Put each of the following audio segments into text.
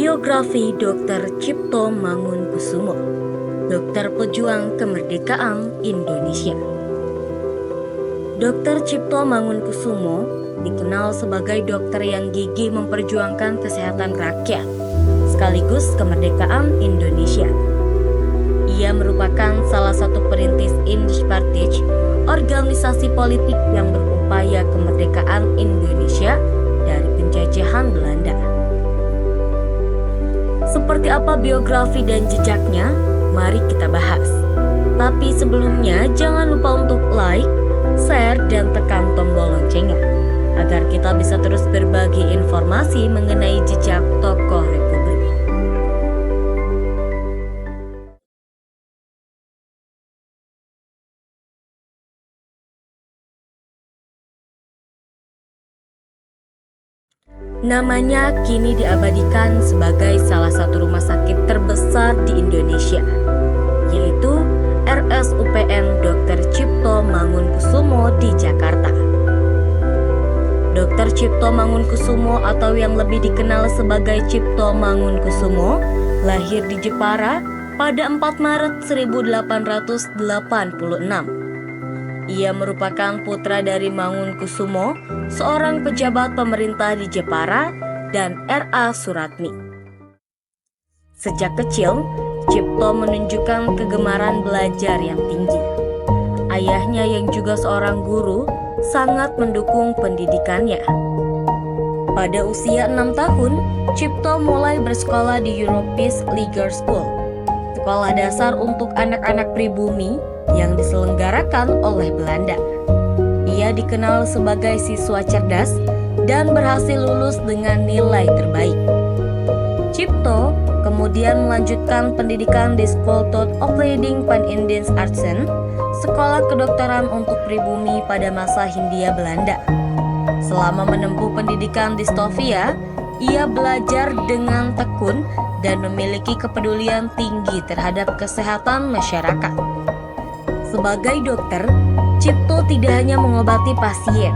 Biografi Dr. Cipto Mangunkusumo, dokter pejuang kemerdekaan Indonesia. Dr. Cipto Mangunkusumo dikenal sebagai dokter yang gigih memperjuangkan kesehatan rakyat, sekaligus kemerdekaan Indonesia. Ia merupakan salah satu perintis Indispartij, organisasi politik yang berupaya kemerdekaan Indonesia dari penjajahan Belanda. Seperti apa biografi dan jejaknya? Mari kita bahas. Tapi sebelumnya jangan lupa untuk like, share, dan tekan tombol loncengnya agar kita bisa terus berbagi informasi mengenai jejak tokoh Republik. Namanya kini diabadikan sebagai salah satu rumah sakit terbesar di Indonesia, yaitu RSUPN Dr. Cipto Mangunkusumo di Jakarta. Dr. Cipto Mangunkusumo atau yang lebih dikenal sebagai Cipto Mangunkusumo lahir di Jepara pada 4 Maret 1886. Ia merupakan putra dari Mangunkusumo, seorang pejabat pemerintah di Jepara, dan R.A. Suratmi. Sejak kecil, Cipto menunjukkan kegemaran belajar yang tinggi. Ayahnya yang juga seorang guru sangat mendukung pendidikannya. Pada usia 6 tahun, Cipto mulai bersekolah di Europese Leger School, sekolah dasar untuk anak-anak pribumi yang diselenggarakan oleh Belanda. Ia dikenal sebagai siswa cerdas dan berhasil lulus dengan nilai terbaik. Cipto kemudian melanjutkan pendidikan di School tot Opleiding van Indisch Artsen, sekolah kedokteran untuk pribumi pada masa Hindia Belanda. Selama menempuh pendidikan di Stovia, ia belajar dengan tekun dan memiliki kepedulian tinggi terhadap kesehatan masyarakat. Sebagai dokter, Cipto tidak hanya mengobati pasien,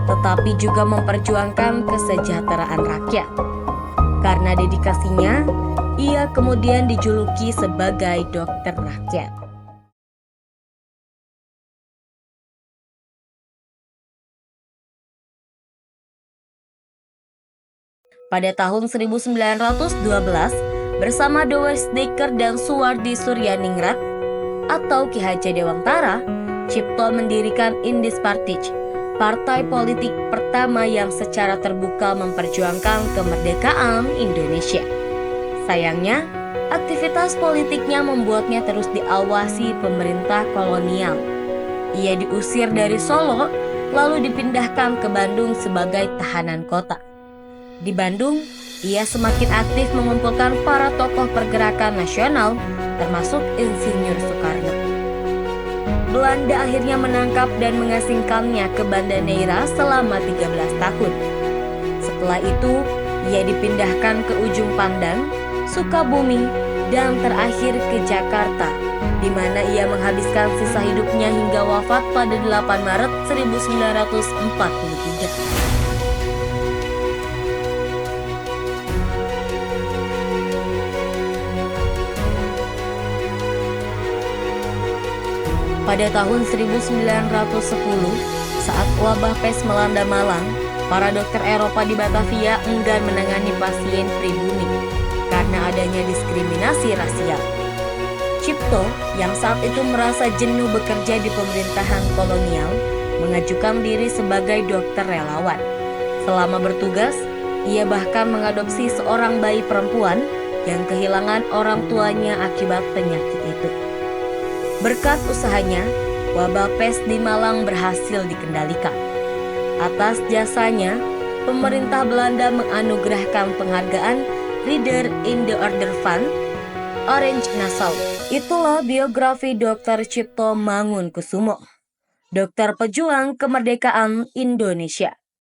tetapi juga memperjuangkan kesejahteraan rakyat. Karena dedikasinya, ia kemudian dijuluki sebagai dokter rakyat. Pada tahun 1912, bersama Dewesdeker dan Suwardi Suryaningrat atau Ki Hajar Dewantara, Cipto mendirikan Indispartij, partai politik pertama yang secara terbuka memperjuangkan kemerdekaan Indonesia. Sayangnya, aktivitas politiknya membuatnya terus diawasi pemerintah kolonial. Ia diusir dari Solo, lalu dipindahkan ke Bandung sebagai tahanan kota. Di Bandung, ia semakin aktif mengumpulkan para tokoh pergerakan nasional, termasuk Insinyur Soekarno. Belanda akhirnya menangkap dan mengasingkannya ke Banda Neira selama 13 tahun. Setelah itu, ia dipindahkan ke Ujung Pandang, Sukabumi, dan terakhir ke Jakarta, di mana ia menghabiskan sisa hidupnya hingga wafat pada 8 Maret 1943. Pada tahun 1910, saat wabah pes melanda Malang, para dokter Eropa di Batavia enggan menangani pasien pribumi karena adanya diskriminasi rasial. Cipto, yang saat itu merasa jenuh bekerja di pemerintahan kolonial, mengajukan diri sebagai dokter relawan. Selama bertugas, ia bahkan mengadopsi seorang bayi perempuan yang kehilangan orang tuanya akibat penyakit itu. Berkat usahanya, wabah pes di Malang berhasil dikendalikan. Atas jasanya, pemerintah Belanda menganugerahkan penghargaan Ridder in the Order van Orange Nassau. Itulah biografi Dr. Cipto Mangunkusumo, dokter pejuang kemerdekaan Indonesia.